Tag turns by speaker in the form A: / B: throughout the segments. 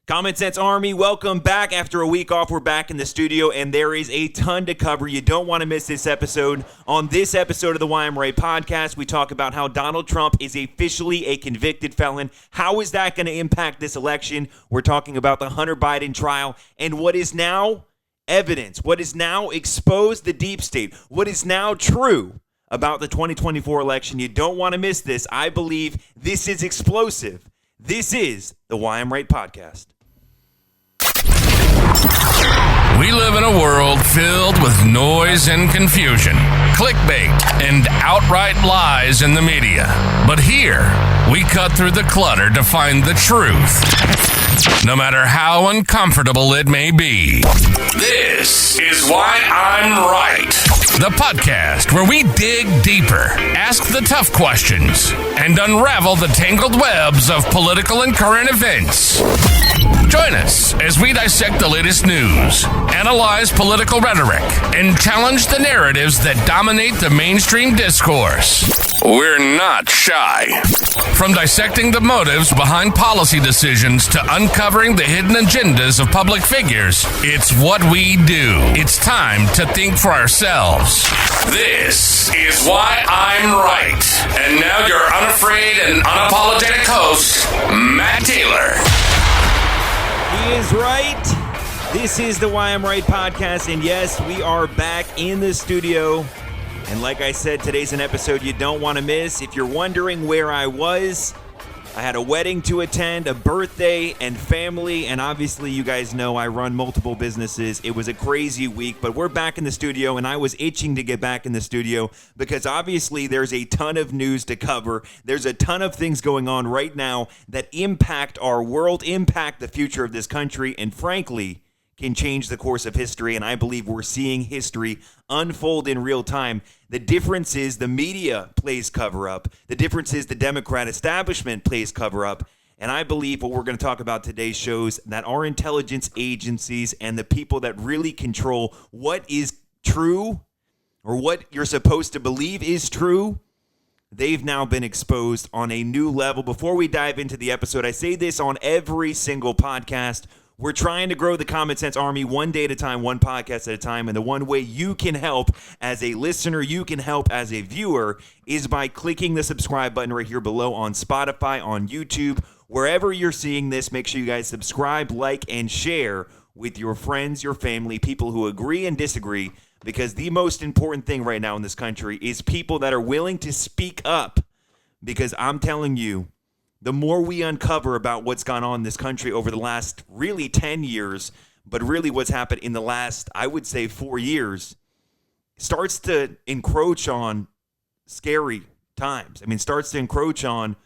A: Common Sense Army, welcome back. After a week off, we're back in the studio, and there is a ton to cover. You don't want to miss this episode. On this episode of the Why I'm Right podcast, we talk about how Donald Trump is officially a convicted felon. How is that going to impact this election? We're talking about the Hunter Biden trial and what is now evidence, what is now exposed the deep state, what is now true about the 2024 election. You don't want to miss this. I believe this is explosive. This is the Why I'm Right podcast.
B: We live in a world filled with noise and confusion, clickbait, and outright lies in the media. But here, we cut through the clutter to find the truth, no matter how uncomfortable it may be. This is Why I'm Right, the podcast where we dig deeper, ask the tough questions, and unravel the tangled webs of political and current events. Join us as we dissect the latest news, analyze political rhetoric, and challenge the narratives that dominate the mainstream discourse. We're not shy. From dissecting the motives behind policy decisions to uncovering the hidden agendas of public figures, it's what we do. It's time to think for ourselves. This is Why I'm Right. And now your unafraid and unapologetic host, Matt Taylor.
A: He is right. This is the Why I'm Right podcast, and yes, we are back in the studio. And like I said, today's an episode you don't want to miss. If you're wondering where I was, I had a wedding to attend, a birthday, and family, and obviously you guys know I run multiple businesses. It was a crazy week, but we're back in the studio, and I was itching to get back in the studio because obviously there's a ton of news to cover. There's a ton of things going on right now that impact our world, impact the future of this country, and frankly, can change the course of history, and I believe we're seeing history unfold in real time. The difference is the media plays cover-up. The difference is the Democrat establishment plays cover-up, and I believe what we're going to talk about today shows that our intelligence agencies and the people that really control what is true or what you're supposed to believe is true, they've now been exposed on a new level. Before we dive into the episode, I say this on every single podcast. We're trying to grow the Common Sense Army one day at a time, one podcast at a time, and the one way you can help as a listener, you can help as a viewer, is by clicking the subscribe button right here below on Spotify, on YouTube. Wherever you're seeing this, make sure you guys subscribe, like, and share with your friends, your family, people who agree and disagree, because the most important thing right now in this country is people that are willing to speak up, because I'm telling you, the more we uncover about what's gone on in this country over the last really 10 years, but really what's happened in the last, I would say, 4 years, starts to encroach on scary times. I mean, starts to encroach on,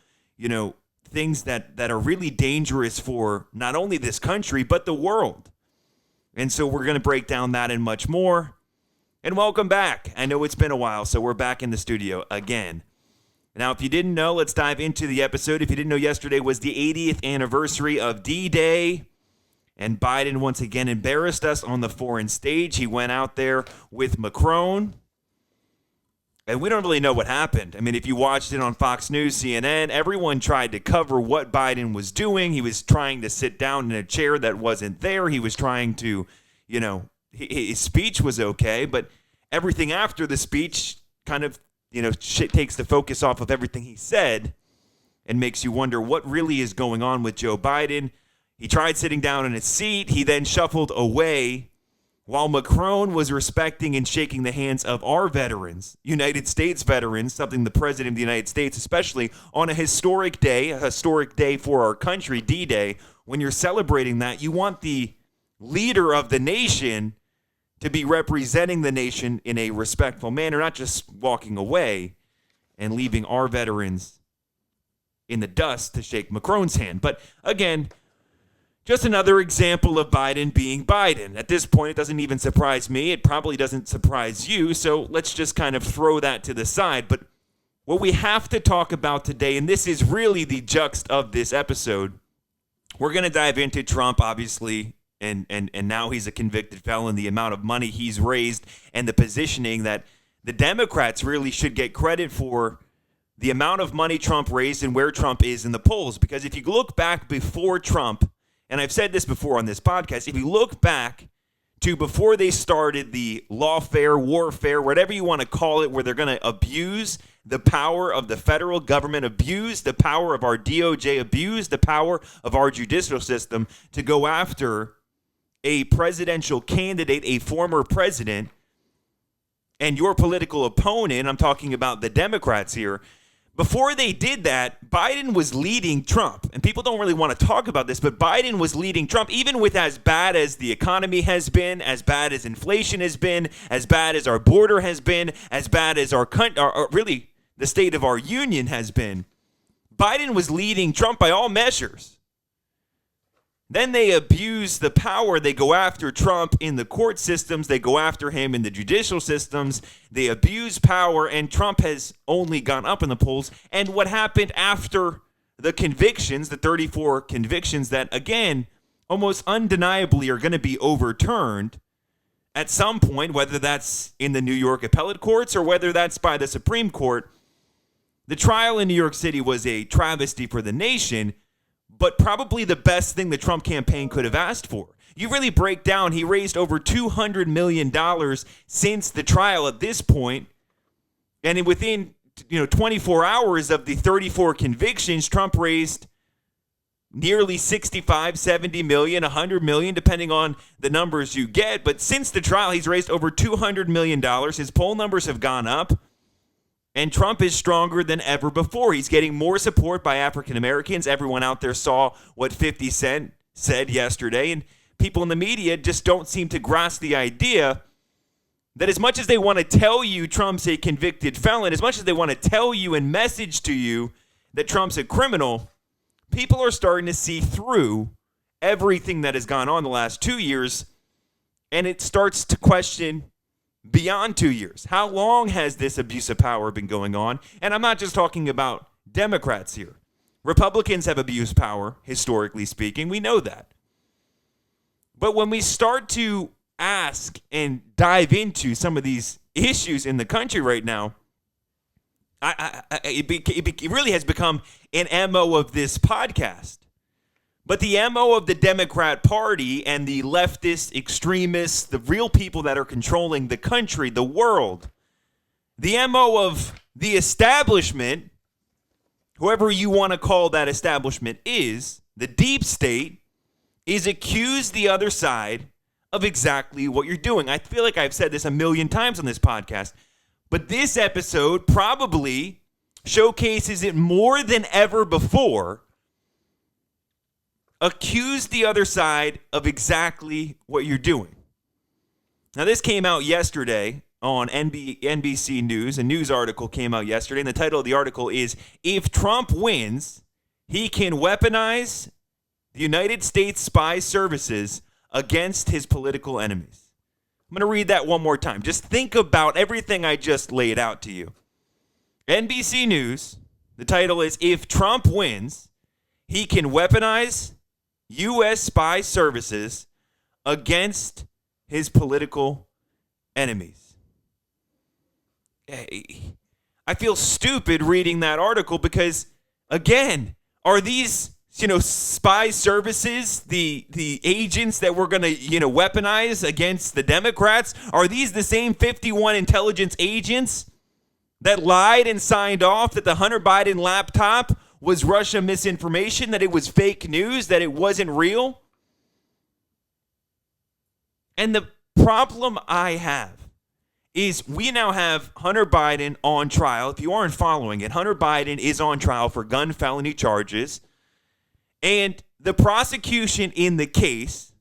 A: things that are really dangerous for not only this country, but the world. And so we're going to break down that and much more. And welcome back. I know it's been a while, so we're back in the studio again. Now, if you didn't know, let's dive into the episode. If you didn't know, yesterday was the 80th anniversary of D-Day, and Biden once again embarrassed us on the foreign stage. He went out there with Macron, and we don't really know what happened. I mean, if you watched it on Fox News, CNN, everyone tried to cover what Biden was doing. He was trying to sit down in a chair that wasn't there. He was trying to, his speech was okay, but everything after the speech kind of shit takes the focus off of everything he said and makes you wonder what really is going on with Joe Biden. He tried sitting down in his seat. He then shuffled away while Macron was respecting and shaking the hands of our veterans, United States veterans, something the President of the United States, especially on a historic day for our country, D-Day. When you're celebrating that, you want the leader of the nation to be representing the nation in a respectful manner, not just walking away and leaving our veterans in the dust to shake Macron's hand. But again, just another example of Biden being Biden. At this point, it doesn't even surprise me. It probably doesn't surprise you. So let's just kind of throw that to the side. But what we have to talk about today, and this is really the juxt of this episode, we're going to dive into Trump, obviously, and now he's a convicted felon, the amount of money he's raised, and the positioning that the Democrats really should get credit for the amount of money Trump raised and where Trump is in the polls. Because if you look back before Trump and I've said this before on this podcast, if you look back to before they started the lawfare, warfare, whatever you want to call it, where they're going to abuse the power of the federal government, abuse the power of our DOJ, abuse the power of our judicial system to go after a presidential candidate, a former president, and your political opponent, I'm talking about the Democrats here. Before they did that, Biden was leading Trump. And people don't really want to talk about this, but Biden was leading Trump, even with as bad as the economy has been, as bad as inflation has been, as bad as our border has been, as bad as our country, really the state of our union has been. Biden was leading Trump by all measures. Then they abuse the power. They go after Trump in the court systems. They go after him in the judicial systems. They abuse power, and Trump has only gone up in the polls. And what happened after the convictions, the 34 convictions that, again, almost undeniably are going to be overturned at some point, whether that's in the New York appellate courts or whether that's by the Supreme Court. The trial in New York City was a travesty for the nation, but probably the best thing the Trump campaign could have asked for. You really break down, he raised over $200 million since the trial at this point, and within 24 hours of the 34 convictions, Trump raised nearly 65, 70 million, 100 million, depending on the numbers you get. But since the trial, he's raised over $200 million. His poll numbers have gone up. And Trump is stronger than ever before. He's getting more support by African Americans. Everyone out there saw what 50 Cent said yesterday. And people in the media just don't seem to grasp the idea that as much as they want to tell you Trump's a convicted felon, as much as they want to tell you and message to you that Trump's a criminal, people are starting to see through everything that has gone on the last 2 years. And it starts to question beyond 2 years. How long has this abuse of power been going on? And I'm not just talking about Democrats here. Republicans have abused power, historically speaking. We know that. But when we start to ask and dive into some of these issues in the country right now, it really has become an MO of this podcast. But the MO of the Democrat Party and the leftist extremists, the real people that are controlling the country, the world, the MO of the establishment, whoever you want to call that establishment is, the deep state, is accuse the other side of exactly what you're doing. I feel like I've said this a million times on this podcast, but this episode probably showcases it more than ever before. Accuse the other side of exactly what you're doing. Now, this came out yesterday on NBC News. A news article came out yesterday, and the title of the article is, "If Trump Wins, He Can Weaponize the United States Spy Services Against His Political Enemies." I'm going to read that one more time. Just think about everything I just laid out to you. NBC News, the title is, "If Trump Wins, He Can Weaponize U.S. spy services against his political enemies." I feel stupid reading that article because, again, are these, spy services, the agents that we're going to, weaponize against the Democrats? Are these the same 51 intelligence agents that lied and signed off that the Hunter Biden laptop was Russia misinformation, that it was fake news, that it wasn't real? And the problem I have is we now have Hunter Biden on trial. If you aren't following it, Hunter Biden is on trial for gun felony charges. And the prosecution in the case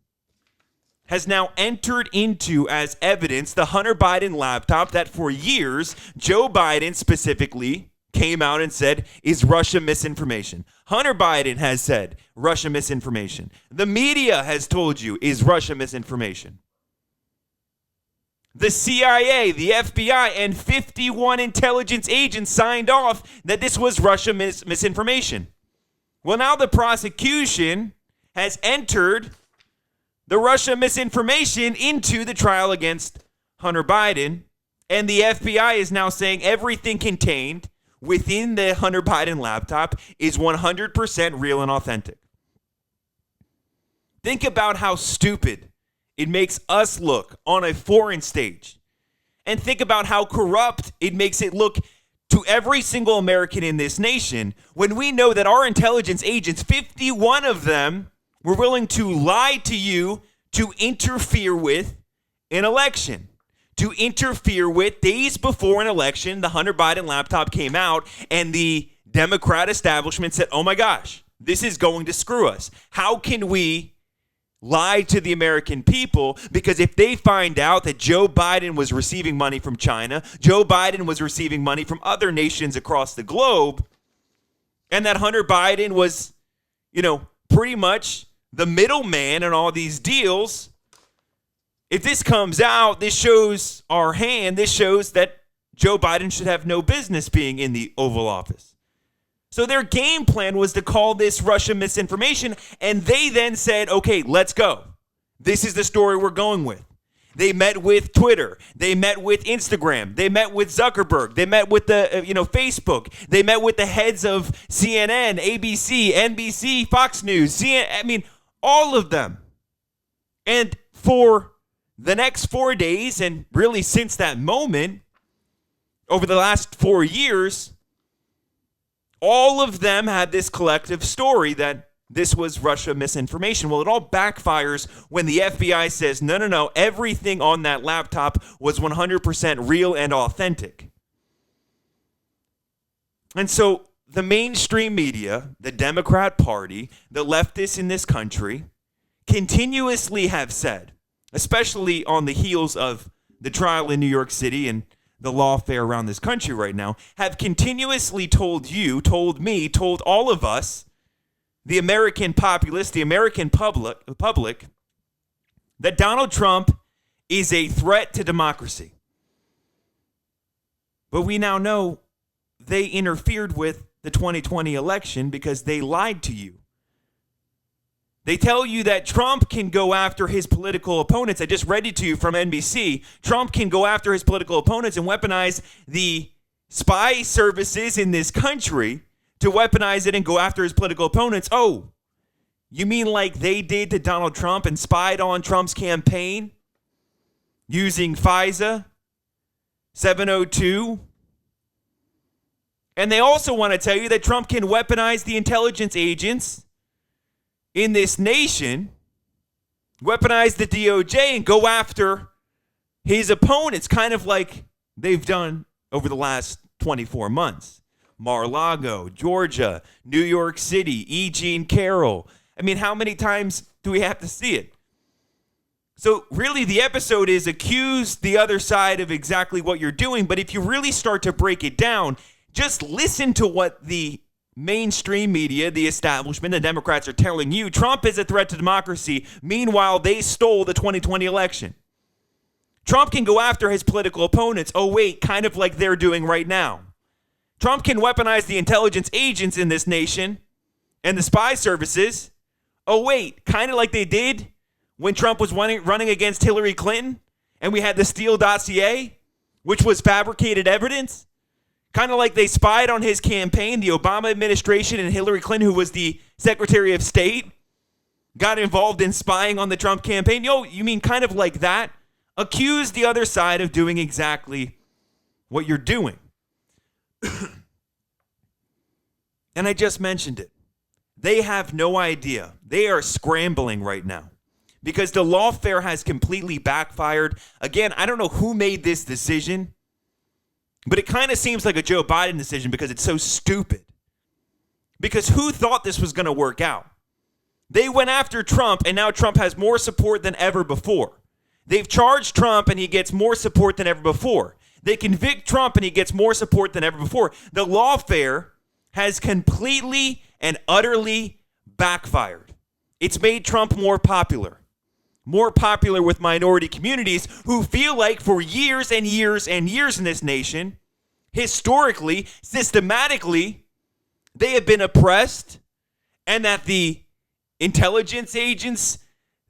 A: has now entered into as evidence the Hunter Biden laptop that for years, Joe Biden specifically came out and said is Russia misinformation. Hunter Biden has said Russia misinformation. The media has told you is Russia misinformation. The CIA, the FBI, and 51 intelligence agents signed off that this was Russia misinformation. Well, now the prosecution has entered the Russia misinformation into the trial against Hunter Biden, and the FBI is now saying everything contained within the Hunter Biden laptop is 100% real and authentic. Think about how stupid it makes us look on a foreign stage. And think about how corrupt it makes it look to every single American in this nation when we know that our intelligence agents, 51 of them, were willing to lie to you to interfere with an election. To interfere with days before an election, the Hunter Biden laptop came out and the Democrat establishment said, oh my gosh, this is going to screw us. How can we lie to the American people? Because if they find out that Joe Biden was receiving money from China, Joe Biden was receiving money from other nations across the globe, and that Hunter Biden was, pretty much the middleman in all these deals, if this comes out, this shows our hand. This shows that Joe Biden should have no business being in the Oval Office. So their game plan was to call this Russia misinformation, and they then said, okay, let's go. This is the story we're going with. They met with Twitter. They met with Instagram. They met with Zuckerberg. They met with the, Facebook. They met with the heads of CNN, ABC, NBC, Fox News, all of them. And for the next 4 days, and really since that moment, over the last 4 years, all of them had this collective story that this was Russia misinformation. Well, it all backfires when the FBI says, no, everything on that laptop was 100% real and authentic. And so the mainstream media, the Democrat Party, the leftists in this country, continuously have said, especially on the heels of the trial in New York City and the lawfare around this country right now, have continuously told you, told me, told all of us, the American populace, the American public, that Donald Trump is a threat to democracy. But we now know they interfered with the 2020 election because they lied to you. They tell you that Trump can go after his political opponents. I just read it to you from NBC. Trump can go after his political opponents and weaponize the spy services in this country to weaponize it and go after his political opponents. Oh, you mean like they did to Donald Trump and spied on Trump's campaign using FISA 702? And they also want to tell you that Trump can weaponize the intelligence agents in this nation, weaponize the DOJ, and go after his opponents, kind of like they've done over the last 24 months. Mar-a-Lago, Georgia, New York City, E. Jean Carroll. I mean, how many times do we have to see it? So really the episode is accuse the other side of exactly what you're doing. But if you really start to break it down, just listen to what the mainstream media, the establishment, the Democrats are telling you. Trump is a threat to democracy. Meanwhile, they stole the 2020 election. Trump can go after his political opponents. Oh, wait, kind of like they're doing right now. Trump can weaponize the intelligence agents in this nation and the spy services. Oh, wait, kind of like they did when Trump was running against Hillary Clinton and we had the Steele dossier, which was fabricated evidence. Kind of like they spied on his campaign. The Obama administration and Hillary Clinton, who was the Secretary of State, got involved in spying on the Trump campaign. You mean kind of like that? Accuse the other side of doing exactly what you're doing. And I just mentioned it. They have no idea. They are scrambling right now because the lawfare has completely backfired. Again, I don't know who made this decision, but it kind of seems like a Joe Biden decision because it's so stupid. Because who thought this was going to work out? They went after Trump, and now Trump has more support than ever before. They've charged Trump, and he gets more support than ever before. They convict Trump, and he gets more support than ever before. The lawfare has completely and utterly backfired. It's made Trump more popular with minority communities who feel like for years and years and years in this nation, historically, systematically, they have been oppressed, and that the intelligence agents,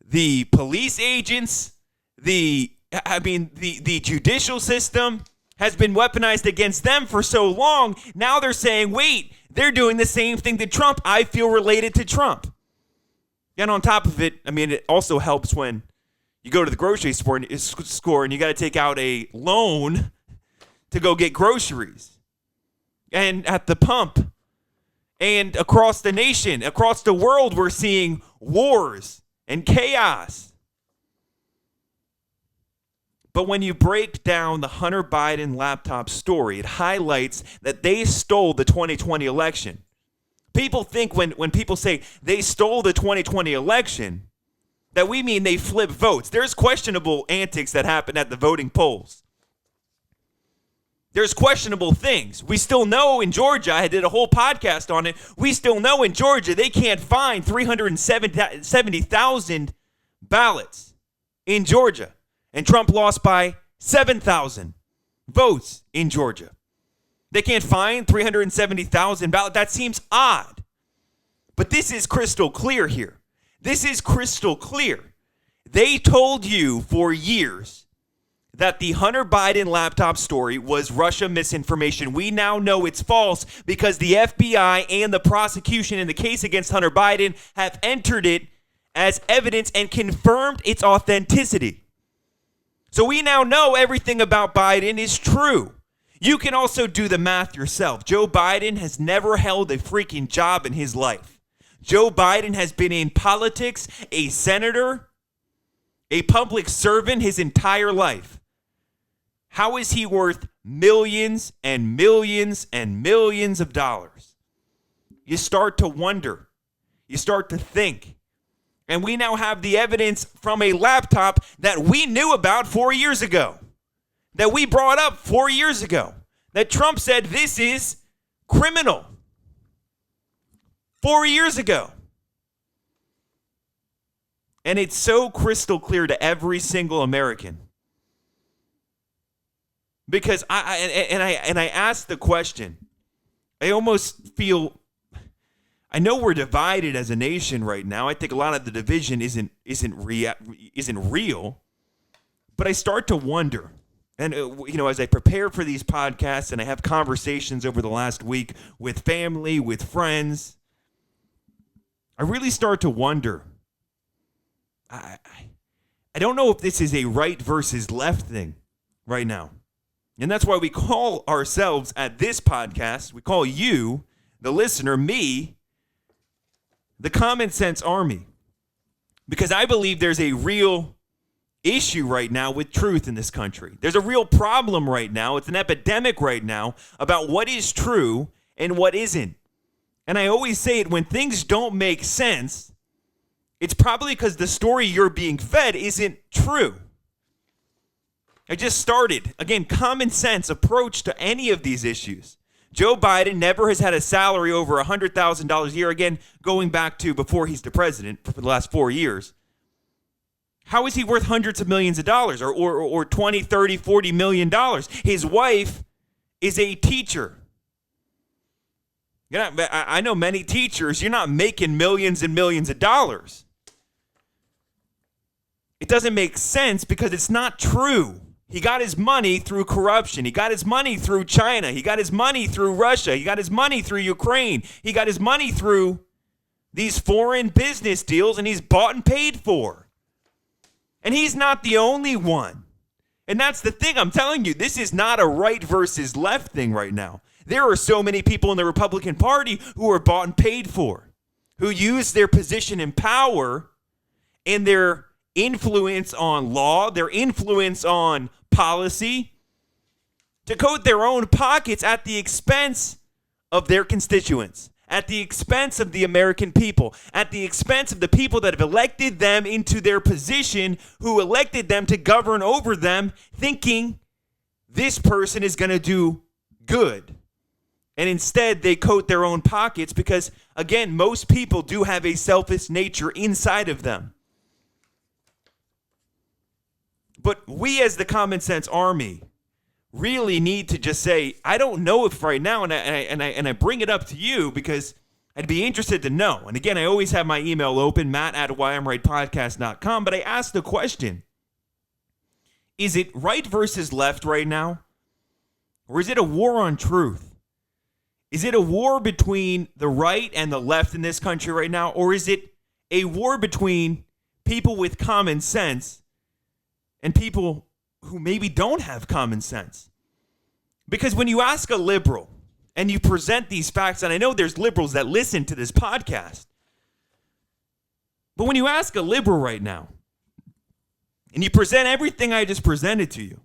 A: the police agents, the judicial system has been weaponized against them for so long. Now they're saying, wait, they're doing the same thing to Trump. I feel related to Trump. And on top of it, I mean, it also helps when you go to the grocery store and you got to take out a loan to go get groceries. And at the pump and across the nation, across the world, we're seeing wars and chaos. But when you break down the Hunter Biden laptop story, it highlights that they stole the 2020 election. People think when people say they stole the 2020 election, that we mean they flip votes. There's questionable antics that happen at the voting polls. There's questionable things. We still know in Georgia, I did a whole podcast on it, we still know in Georgia they can't find 370,000 ballots in Georgia. And Trump lost by 7,000 votes in Georgia. They can't find 370,000 ballots. That seems odd. But this is crystal clear here. This is crystal clear. They told you for years that the Hunter Biden laptop story was Russia misinformation. We now know it's false because the FBI and the prosecution in the case against Hunter Biden have entered it as evidence and confirmed its authenticity. So we now know everything about Biden is true. You can also do the math yourself. Joe Biden has never held a freaking job in his life. Joe Biden has been in politics, a senator, a public servant his entire life. How is he worth millions and millions and millions of dollars? You start to wonder. You start to think. And we now have the evidence from a laptop that we knew about 4 years ago, that we brought up 4 years ago, that Trump said this is criminal 4 years ago. And it's so crystal clear to every single American. Because I asked the question, I almost feel, I know we're divided as a nation right now. I think a lot of the division isn't real, but I start to wonder. And as I prepare for these podcasts and I have conversations over the last week with family, with friends, I really start to wonder. I don't know if this is a right versus left thing right now. And that's why we call ourselves at this podcast, we call you, the listener, me, the Common Sense Army, because I believe there's a real issue right now with truth in this country. There's a real problem right now. It's an epidemic right now about what is true and what isn't. And I always say it, when things don't make sense, it's probably because the story you're being fed isn't true. I just started, again, common sense approach to any of these issues. Joe Biden never has had a salary over $100,000 a year, again, going back to before he's the president for the last 4 years. How is he worth hundreds of millions of dollars or 20, 30, $40 million? His wife is a teacher. I know many teachers, you're not making millions and millions of dollars. It doesn't make sense because it's not true. He got his money through corruption. He got his money through China. He got his money through Russia. He got his money through Ukraine. He got his money through these foreign business deals, and he's bought and paid for. And he's not the only one. And that's the thing. I'm telling you, this is not a right versus left thing right now. There are so many people in the Republican Party who are bought and paid for, who use their position in power and their influence on law, their influence on policy, to coat their own pockets at the expense of their constituents, at the expense of the American people, at the expense of the people that have elected them into their position, who elected them to govern over them, thinking this person is going to do good. And instead, they coat their own pockets because, again, most people do have a selfish nature inside of them. But we as the Common Sense Army really need to just say, I don't know if right now, and I bring it up to you because I'd be interested to know. And again, I always have my email open, matt@whyimrightpodcast.com, but I asked the question, is it right versus left right now? Or is it a war on truth? Is it a war between the right and the left in this country right now? Or is it a war between people with common sense and people who maybe don't have common sense. Because when you ask a liberal and you present these facts, and I know there's liberals that listen to this podcast, but when you ask a liberal right now and you present everything I just presented to you,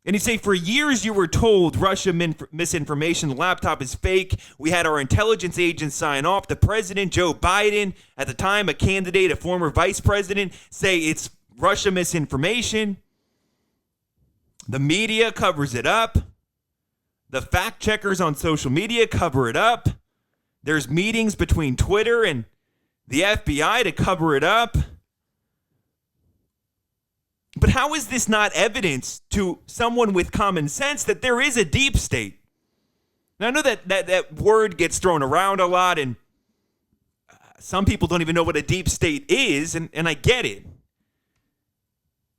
A: and you say, for years you were told Russia misinformation, the laptop is fake. We had our intelligence agents sign off. The president, Joe Biden, at the time a candidate, a former vice president, say it's Russia misinformation. The media covers it up. The fact checkers on social media cover it up. There's meetings between Twitter and the FBI to cover it up. But how is this not evidence to someone with common sense that there is a deep state? Now, I know that word gets thrown around a lot, and some people don't even know what a deep state is, and I get it.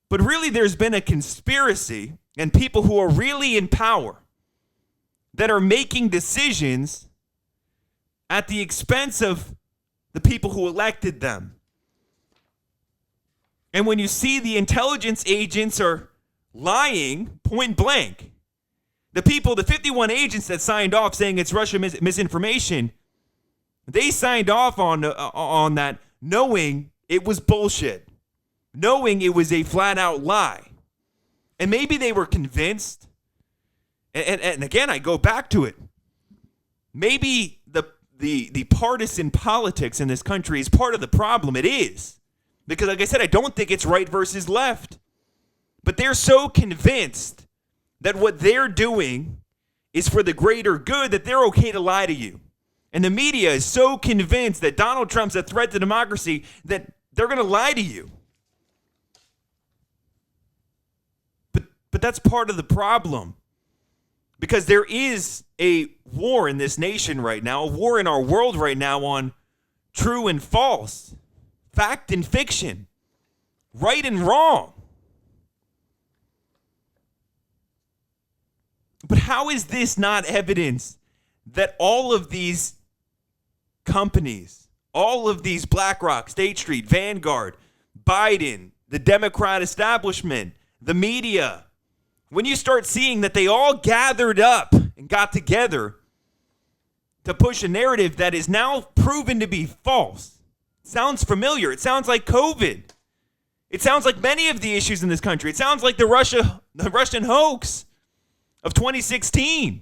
A: But really, there's been a conspiracy and people who are really in power that are making decisions at the expense of the people who elected them. And when you see the intelligence agents are lying point blank, the 51 agents that signed off saying it's Russian misinformation, they signed off on that knowing it was bullshit, knowing it was a flat out lie. And maybe they were convinced. And again, I go back to it. Maybe the partisan politics in this country is part of the problem. It is. Because like I said, I don't think it's right versus left. But they're so convinced that what they're doing is for the greater good that they're okay to lie to you. And the media is so convinced that Donald Trump's a threat to democracy that they're going to lie to you. But that's part of the problem. Because there is a war in this nation right now, a war in our world right now on true and false, fact and fiction, right and wrong. But how is this not evidence that all of these companies, all of these BlackRock, State Street, Vanguard, Biden, the Democrat establishment, the media, when you start seeing that they all gathered up and got together to push a narrative that is now proven to be false? Sounds familiar. It sounds like COVID. It sounds like many of the issues in this country. It sounds like the Russian hoax of 2016.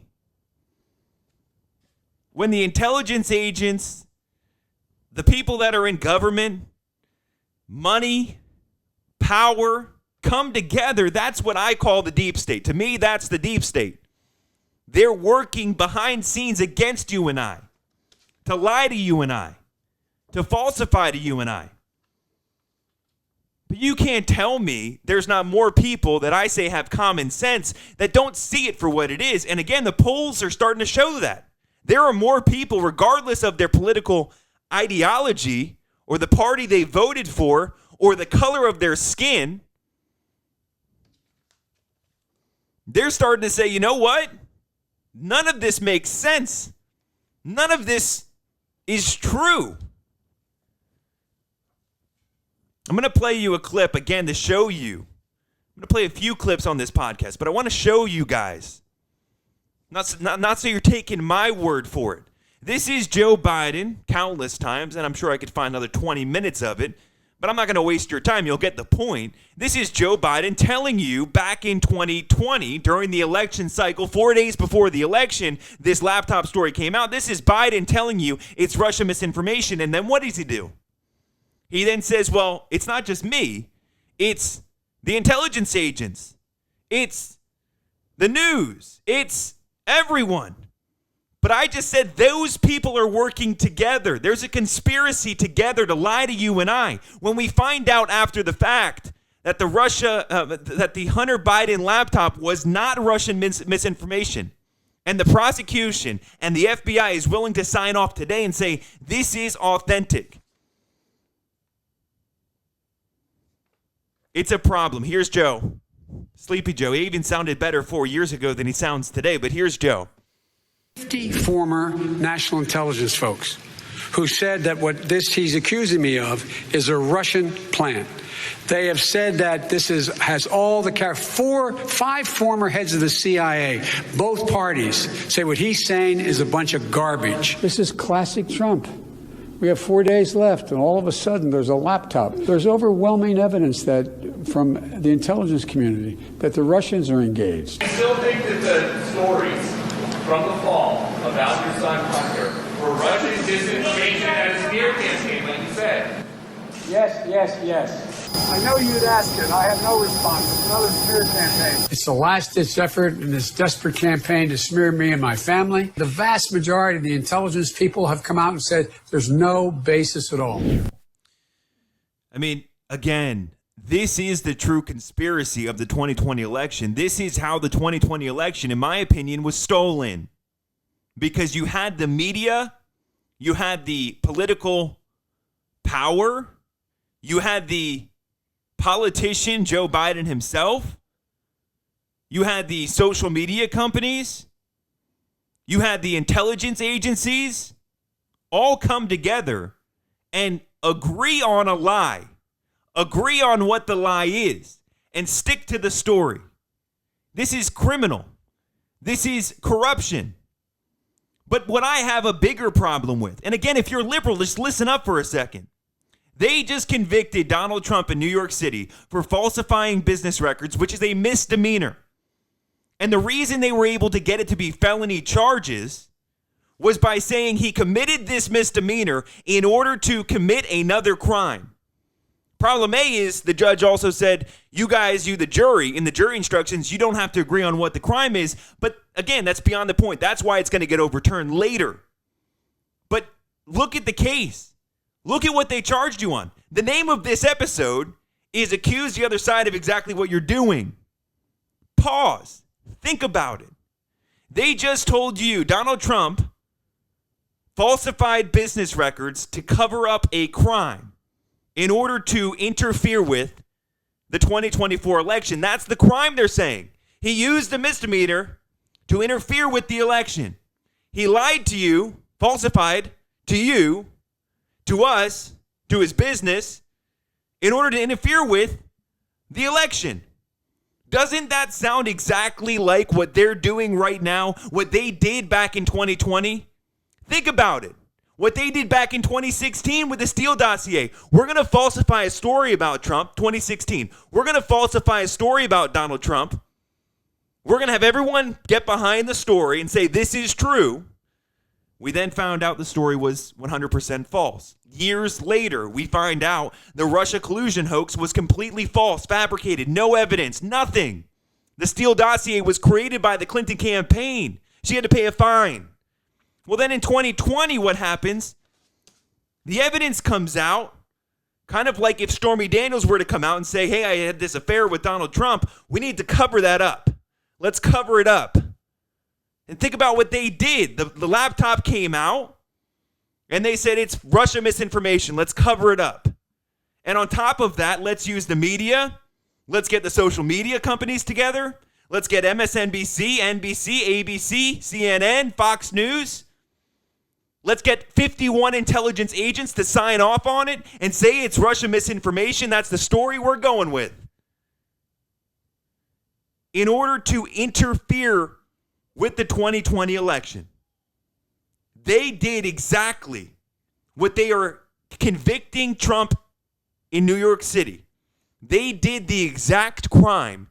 A: When the intelligence agents, the people that are in government, money, power, come together, that's what I call the deep state. To me, that's the deep state. They're working behind scenes against you and I, to lie to you and I, to falsify to you and I. But you can't tell me there's not more people that I say have common sense that don't see it for what it is. And again, the polls are starting to show that. There are more people, regardless of their political ideology or the party they voted for or the color of their skin, they're starting to say, you know what? None of this makes sense. None of this is true. I'm going to play you a clip again to show you. I'm going to play a few clips on this podcast, but I want to show you guys. Not so you're taking my word for it. This is Joe Biden countless times, and I'm sure I could find another 20 minutes of it, but I'm not going to waste your time. You'll get the point. This is Joe Biden telling you back in 2020, during the election cycle, 4 days before the election, this laptop story came out. This is Biden telling you it's Russian misinformation, and then what does he do? He then says, well, it's not just me. It's the intelligence agents. It's the news. It's everyone. But I just said those people are working together. There's a conspiracy together to lie to you and I. When we find out after the fact that the Hunter Biden laptop was not Russian misinformation, and the prosecution and the FBI is willing to sign off today and say this is authentic, it's a problem. Here's Joe. Sleepy Joe. He even sounded better 4 years ago than he sounds today, but here's Joe.
C: 50 former national intelligence folks who said that what he's accusing me of is a Russian plant. They have said that this has all the five former heads of the CIA, both parties, say what he's saying is a bunch of garbage.
D: This is classic Trump. We have 4 days left, and all of a sudden there's a laptop. There's overwhelming evidence that from the intelligence community that the Russians are engaged.
E: I still think that the stories from the fall about your son Hunter were Russian disinformation and a smear campaign, like you said.
D: Yes. I know you'd ask it. I have no response. It's another smear campaign. It's the last-ditch effort in this desperate campaign to smear me and my family. The vast majority of the intelligence people have come out and said there's no basis at all.
A: I mean, again, this is the true conspiracy of the 2020 election. This is how the 2020 election, in my opinion, was stolen. Because you had the media, you had the political power, you had the politician, Joe Biden himself, you had the social media companies, you had the intelligence agencies, all come together and agree on a lie, agree on what the lie is, and stick to the story. This is criminal. This is corruption. But what I have a bigger problem with, and again, if you're liberal, just listen up for a second. They just convicted Donald Trump in New York City for falsifying business records, which is a misdemeanor. And the reason they were able to get it to be felony charges was by saying he committed this misdemeanor in order to commit another crime. Problem A is the judge also said, you the jury, in the jury instructions, you don't have to agree on what the crime is. But again, that's beyond the point. That's why it's going to get overturned later. But look at the case. Look at what they charged you on. The name of this episode is Accuse the Other Side of Exactly What You're Doing. Pause. Think about it. They just told you Donald Trump falsified business records to cover up a crime in order to interfere with the 2024 election. That's the crime they're saying. He used a misdemeanor to interfere with the election. He lied to you, falsified to you, to us, to his business, in order to interfere with the election. Doesn't that sound exactly like what they're doing right now, what they did back in 2020? Think about it. What they did back in 2016 with the Steele dossier. We're going to falsify a story about Trump, 2016. We're going to falsify a story about Donald Trump. We're going to have everyone get behind the story and say this is true. We then found out the story was 100% false. Years later, we find out the Russia collusion hoax was completely false, fabricated, no evidence, nothing. The Steele dossier was created by the Clinton campaign. She had to pay a fine. Well, then in 2020, what happens? The evidence comes out, kind of like if Stormy Daniels were to come out and say, hey, I had this affair with Donald Trump. We need to cover that up. Let's cover it up. And think about what they did. The laptop came out, and they said it's Russia misinformation. Let's cover it up. And on top of that, let's use the media. Let's get the social media companies together. Let's get MSNBC, NBC, ABC, CNN, Fox News. Let's get 51 intelligence agents to sign off on it and say it's Russia misinformation. That's the story we're going with. In order to interfere with the 2020 election. They did exactly what they are convicting Trump in New York City. They did the exact crime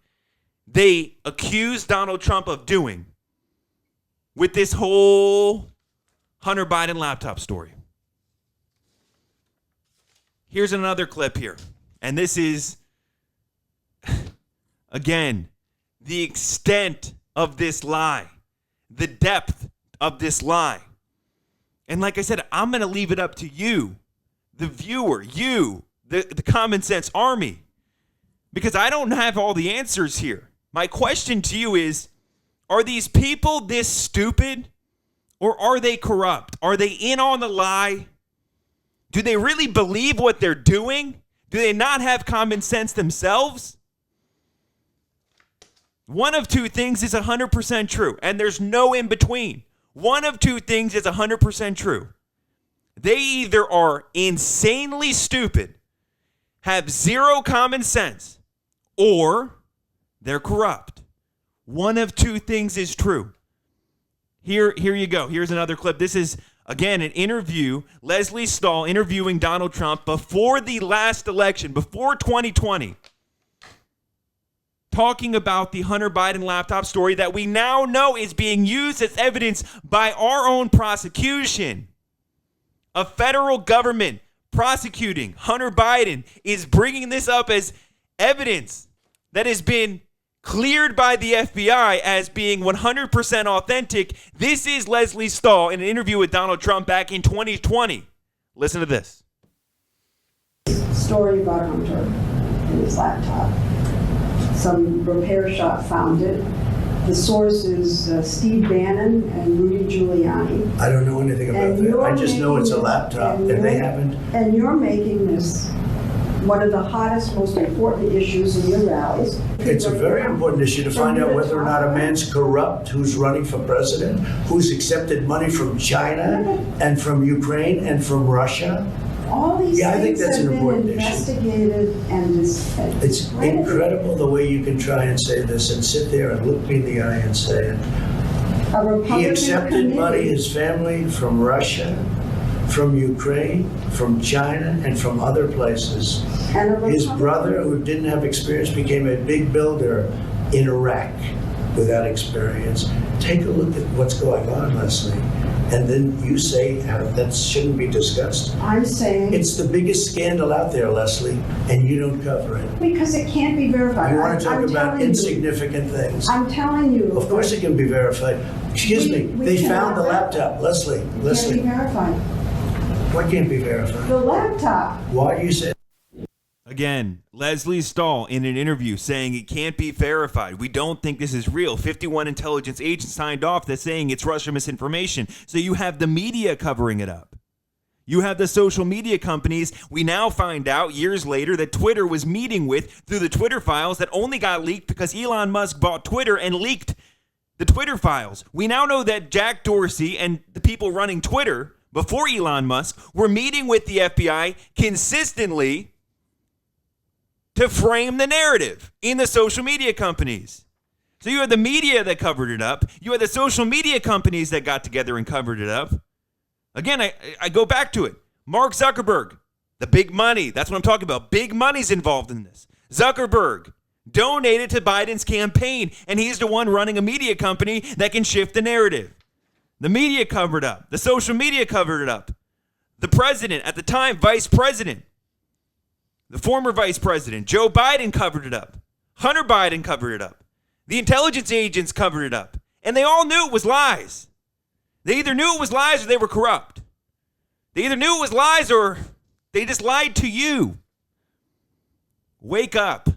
A: they accused Donald Trump of doing with this whole Hunter Biden laptop story. Here's another clip here. And this is, again, the extent of this lie, the depth of this lie. And like I said, I'm going to leave it up to you, the viewer, you, the common sense army, because I don't have all the answers here. My question to you is, are these people this stupid, or are they corrupt? Are they in on the lie? Do they really believe what they're doing? Do they not have common sense themselves? One of two things is 100% true, and there's no in between. One of two things is 100% true. They either are insanely stupid, have zero common sense, or they're corrupt. One of two things is true. Here you go. Here's another clip. This is, again, an interview. Leslie Stahl interviewing Donald Trump before the last election, before 2020. Talking about the Hunter Biden laptop story that we now know is being used as evidence by our own prosecution. A federal government prosecuting Hunter Biden is bringing this up as evidence that has been cleared by the FBI as being 100% authentic. This is Leslie Stahl in an interview with Donald Trump back in 2020. Listen to this.
F: Story about Hunter and his laptop. Some repair shop found it. The source is Steve Bannon and Rudy Giuliani.
G: I don't know anything about that. I just know it's a laptop, and they haven't.
F: And you're making this one of the hottest, most important issues in your rallies.
G: It's a very important issue to find out whether or not a man's corrupt who's running for president, who's accepted money from China and from Ukraine and from Russia.
F: All these
G: I think
F: things
G: that's
F: have
G: an
F: been
G: important issue.
F: investigated and
G: It's incredible the way you can try and say this and sit there and look me in the eye and say it. He accepted money, his family, from Russia, from Ukraine, from China, and from other places. His brother, who didn't have experience, became a big builder in Iraq without experience. Take a look at what's going on, Leslie. And then you say that shouldn't be discussed.
F: I'm saying
G: it's the biggest scandal out there, Leslie, and you don't cover it.
F: Because it can't be verified.
G: You want to talk about insignificant things.
F: I'm telling you.
G: Of course it can be verified. Excuse me, they found the laptop. Leslie.
F: Can't be verified.
G: What can't be verified?
F: The laptop.
G: Why do you say?
A: Again, Leslie Stahl in an interview saying it can't be verified. We don't think this is real. 51 intelligence agents signed off that's saying it's Russian misinformation. So you have the media covering it up. You have the social media companies. We now find out years later that Twitter was meeting with through the Twitter files that only got leaked because Elon Musk bought Twitter and leaked the Twitter files. We now know that Jack Dorsey and the people running Twitter before Elon Musk were meeting with the FBI consistently to frame the narrative in the social media companies. So you had the media that covered it up. You had the social media companies that got together and covered it up. Again, I go back to it. Mark Zuckerberg, the big money. That's what I'm talking about. Big money's involved in this. Zuckerberg donated to Biden's campaign, and he's the one running a media company that can shift the narrative. The media covered up. The social media covered it up. The president, at the time, vice president, the former vice president, Joe Biden, covered it up. Hunter Biden covered it up. The intelligence agents covered it up. And they all knew it was lies. They either knew it was lies or they were corrupt. They either knew it was lies or they just lied to you. Wake up.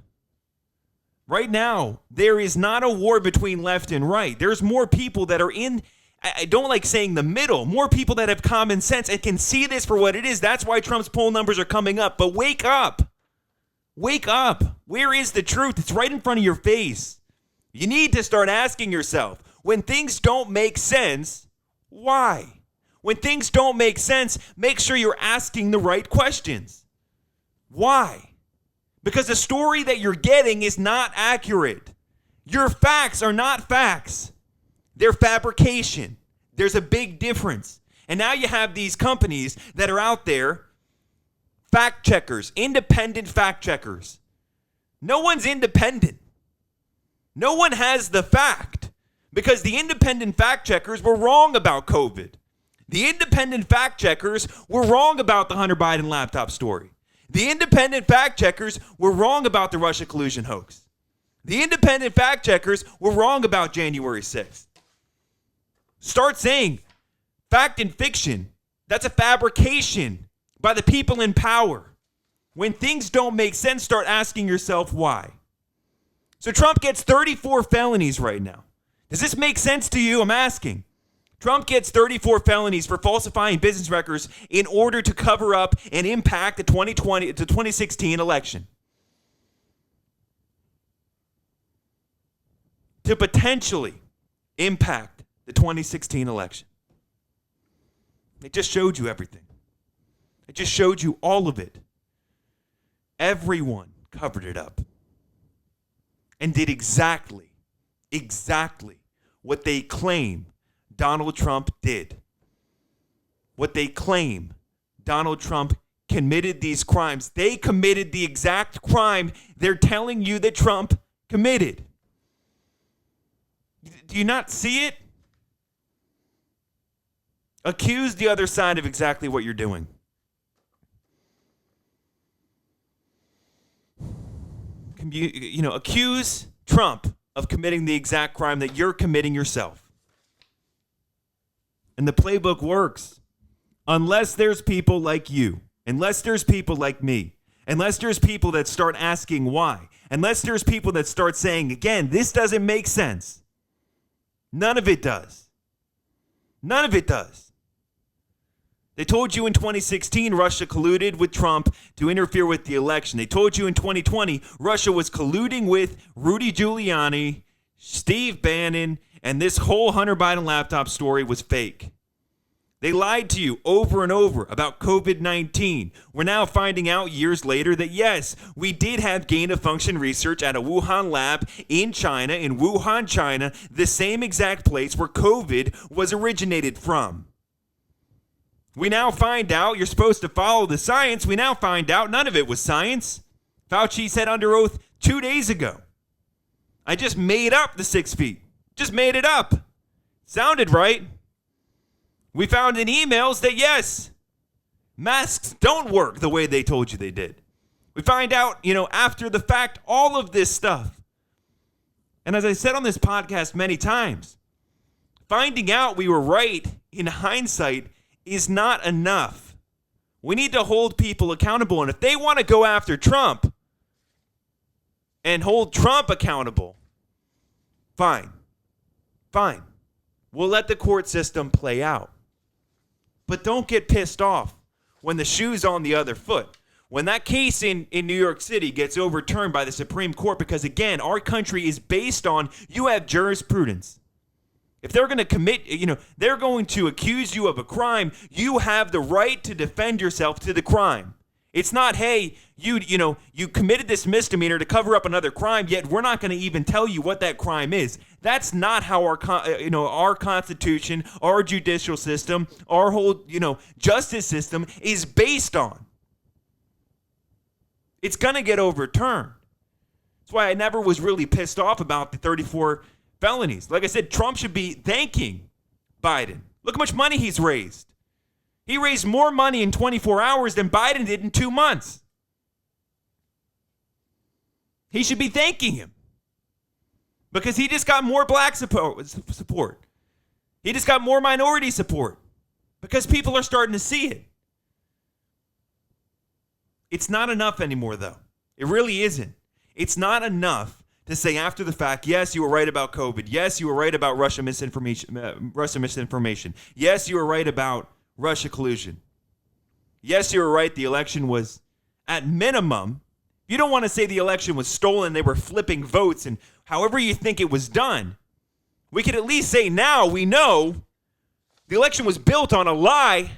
A: Right now, there is not a war between left and right. There's more people that are in, I don't like saying the middle, more people that have common sense and can see this for what it is. That's why Trump's poll numbers are coming up. But wake up. Wake up. Where is the truth? It's right in front of your face. You need to start asking yourself, when things don't make sense, why? When things don't make sense, make sure you're asking the right questions. Why? Because the story that you're getting is not accurate. Your facts are not facts. They're fabrication. There's a big difference. And now you have these companies that are out there, fact checkers, independent fact checkers. No one's independent. No one has the fact because the independent fact checkers were wrong about COVID. The independent fact checkers were wrong about the Hunter Biden laptop story. The independent fact checkers were wrong about the Russia collusion hoax. The independent fact checkers were wrong about January 6th. Start saying fact and fiction. That's a fabrication by the people in power. When things don't make sense, start asking yourself why. So Trump gets 34 felonies right now. Does this make sense to you? I'm asking. Trump gets 34 felonies for falsifying business records in order to cover up and impact the 2016 election. To potentially impact the 2016 election. It just showed you everything. I just showed you all of it. Everyone covered it up and did exactly what they claim Donald Trump did. What they claim Donald Trump committed these crimes. They committed the exact crime they're telling you that Trump committed. Do you not see it? Accuse the other side of exactly what you're doing. Accuse Trump of committing the exact crime that you're committing yourself. And the playbook works. Unless there's people like you, unless there's people like me, unless there's people that start asking why, unless there's people that start saying, again, this doesn't make sense. None of it does. None of it does. They told you in 2016 Russia colluded with Trump to interfere with the election. They told you in 2020 Russia was colluding with Rudy Giuliani, Steve Bannon, and this whole Hunter Biden laptop story was fake. They lied to you over and over about COVID-19. We're now finding out years later that yes, we did have gain-of-function research at a Wuhan lab in China, the same exact place where COVID was originated from. We now find out you're supposed to follow the science. We now find out none of it was science. Fauci said under oath 2 days ago, I just made up the 6 feet. Just made it up. Sounded right. We found in emails that yes, masks don't work the way they told you they did. We find out, after the fact, all of this stuff. And as I said on this podcast many times, finding out we were right in hindsight is not enough. We need to hold people accountable. And if they want to go after Trump and hold Trump accountable, fine. We'll let the court system play out. But don't get pissed off when the shoe's on the other foot. When that case in New York City gets overturned by the Supreme Court, because again, our country is based on, you have jurisprudence. If they're going to commit, they're going to accuse you of a crime, you have the right to defend yourself to the crime. It's not, hey, you committed this misdemeanor to cover up another crime, yet we're not going to even tell you what that crime is. That's not how our Constitution, our judicial system, our whole, justice system is based on. It's going to get overturned. That's why I never was really pissed off about the 34 felonies. Like I said, Trump should be thanking Biden. Look how much money he's raised. He raised more money in 24 hours than Biden did in 2 months. He should be thanking him because he just got more black support. He just got more minority support because people are starting to see it. It's not enough anymore, though. It really isn't. It's not enough to say after the fact, yes, you were right about COVID. Yes, you were right about Russia misinformation. Yes, you were right about Russia collusion. Yes, you were right. The election was, at minimum, you don't want to say the election was stolen, they were flipping votes, and however you think it was done, we could at least say now we know the election was built on a lie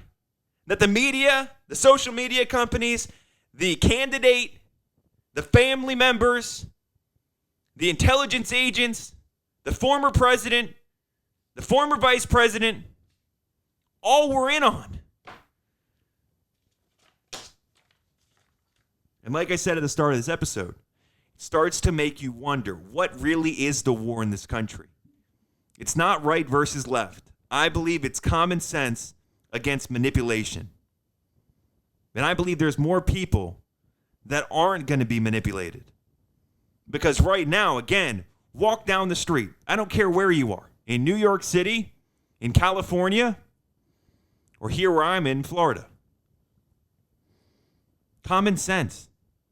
A: that the media, the social media companies, the candidate, the family members, the intelligence agents, the former president, the former vice president, all we're in on. And like I said at the start of this episode, it starts to make you wonder, what really is the war in this country? It's not right versus left. I believe it's common sense against manipulation. And I believe there's more people that aren't going to be manipulated. Because right now, again, walk down the street. I don't care where you are. In New York City, in California, or here where I'm in Florida. Common sense.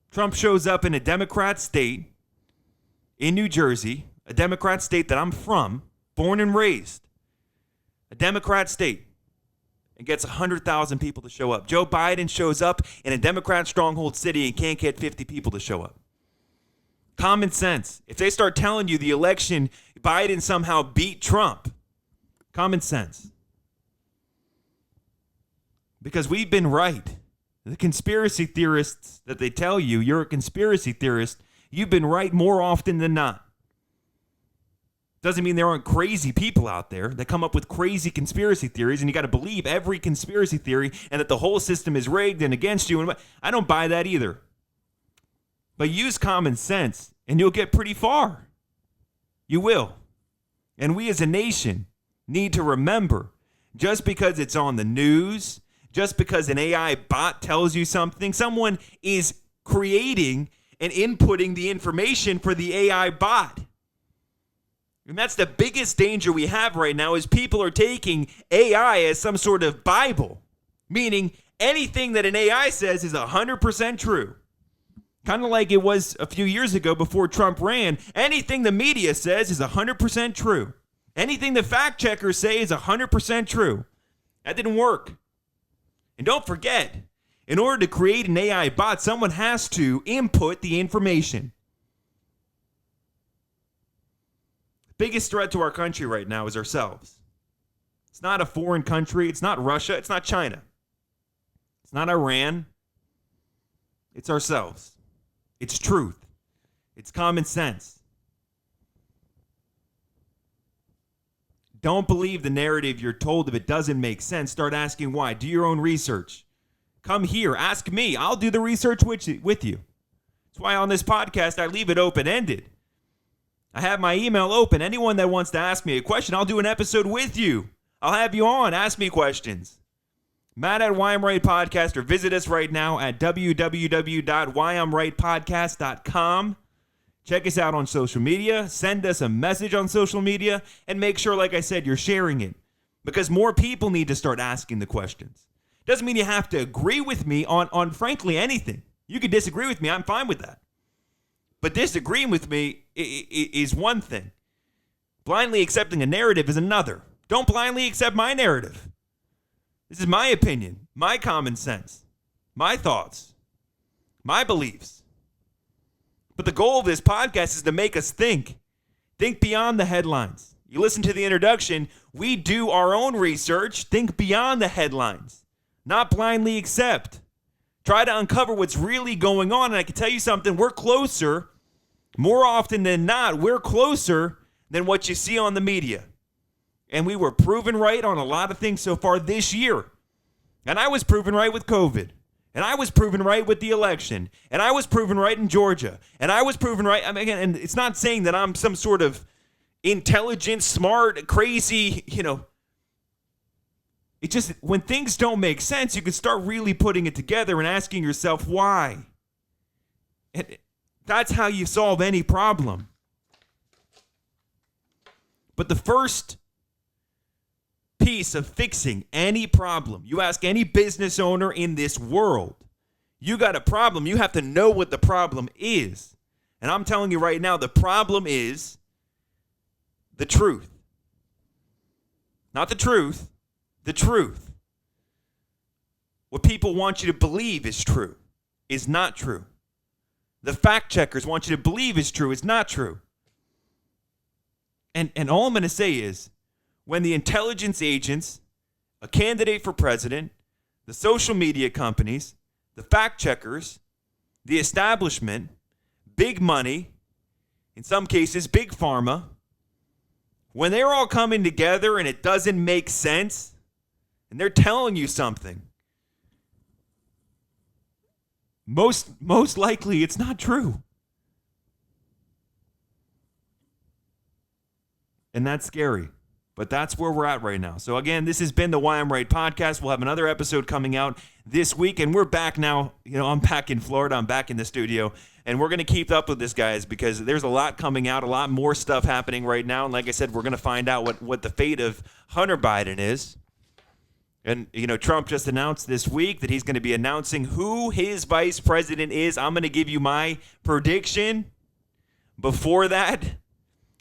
A: Trump shows up in a Democrat state in New Jersey, a Democrat state that I'm from, born and raised, a Democrat state, and gets 100,000 people to show up. Joe Biden shows up in a Democrat stronghold city and can't get 50 people to show up. Common sense. If they start telling you the election, Biden somehow beat Trump, common sense. Because we've been right The conspiracy theorists that they tell you you're a conspiracy theorist, you've been right more often than not. Doesn't mean there aren't crazy people out there that come up with crazy conspiracy theories, and you got to believe every conspiracy theory and that the whole system is rigged and against you. And I don't buy that either. But use common sense, and you'll get pretty far. You will. And we as a nation need to remember, just because it's on the news, just because an AI bot tells you something, someone is creating and inputting the information for the AI bot. And that's the biggest danger we have right now, is people are taking AI as some sort of Bible, meaning anything that an AI says is 100% true. Kind of like it was a few years ago before Trump ran. Anything the media says is 100% true. Anything the fact checkers say is 100% true. That didn't work. And don't forget, in order to create an AI bot, someone has to input the information. The biggest threat to our country right now is ourselves. It's not a foreign country. It's not Russia. It's not China. It's not Iran. It's ourselves. It's truth. It's common sense. Don't believe the narrative you're told if it doesn't make sense. Start asking why. Do your own research. Come here. Ask me. I'll do the research with you. That's why on this podcast, I leave it open-ended. I have my email open. Anyone that wants to ask me a question, I'll do an episode with you. I'll have you on. Ask me questions. Matt at Why I'm Right Podcast, or visit us right now at www.whyimrightpodcast.com. Check us out on social media. Send us a message on social media. And make sure, like I said, you're sharing it. Because more people need to start asking the questions. Doesn't mean you have to agree with me on frankly, anything. You can disagree with me. I'm fine with that. But disagreeing with me is one thing. Blindly accepting a narrative is another. Don't blindly accept my narrative. This is my opinion, my common sense, my thoughts, my beliefs. But the goal of this podcast is to make us think. Think beyond the headlines. You listen to the introduction, we do our own research. Think beyond the headlines. Not blindly accept. Try to uncover what's really going on. And I can tell you something, we're closer, more often than not, we're closer than what you see on the media. And we were proven right on a lot of things so far this year. And I was proven right with COVID. And I was proven right with the election. And I was proven right in Georgia. And I was proven right. I mean, and it's not saying that I'm some sort of intelligent, smart, crazy, It just, when things don't make sense, you can start really putting it together and asking yourself why. And that's how you solve any problem. But the first piece of fixing any problem, you ask any business owner in this world, you got a problem, you have to know what the problem is. And I'm telling you right now, the problem is the truth. Not the truth, the truth. What people want you to believe is true is not true. The fact checkers want you to believe is true is not true. And all I'm going to say is, when the intelligence agents, a candidate for president, the social media companies, the fact checkers, the establishment, big money, in some cases, big pharma, when they're all coming together and it doesn't make sense, and they're telling you something, most likely it's not true. And that's scary. But that's where we're at right now. So again, this has been the Why I'm Right podcast. We'll have another episode coming out this week. And we're back now. I'm back in Florida. I'm back in the studio. And we're going to keep up with this, guys, because there's a lot coming out, a lot more stuff happening right now. And like I said, we're going to find out what the fate of Hunter Biden is. And, Trump just announced this week that he's going to be announcing who his vice president is. I'm going to give you my prediction before that.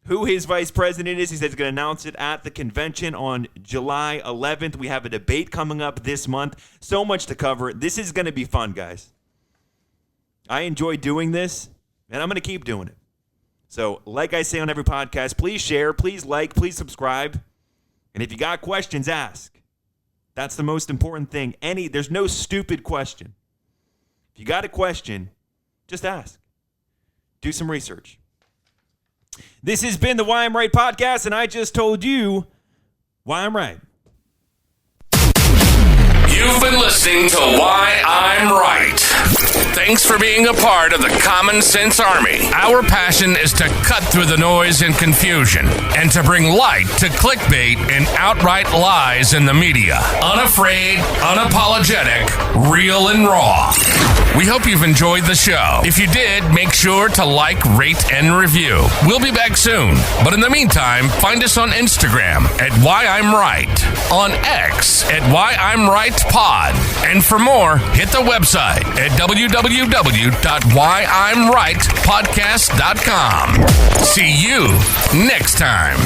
A: Who his vice president is. He says he's going to announce it at the convention on July 11th. We have a debate coming up this month. So much to cover. This is going to be fun, guys. I enjoy doing this, and I'm going to keep doing it. So, like I say on every podcast, please share, please like, please subscribe. And if you got questions, ask. That's the most important thing. There's no stupid question. If you got a question, just ask. Do some research. This has been the Why I'm Right podcast, and I just told you why I'm right.
B: You've been listening to Why I'm Right. Thanks for being a part of the Common Sense Army. Our passion is to cut through the noise and confusion and to bring light to clickbait and outright lies in the media. Unafraid, unapologetic, real and raw. We hope you've enjoyed the show. If you did, make sure to like, rate, and review. We'll be back soon. But in the meantime, find us on Instagram at Why I'm Right, on X at Why I'm Right Pod. And for more, hit the website at www.whyimrightpodcast.com. See you next time.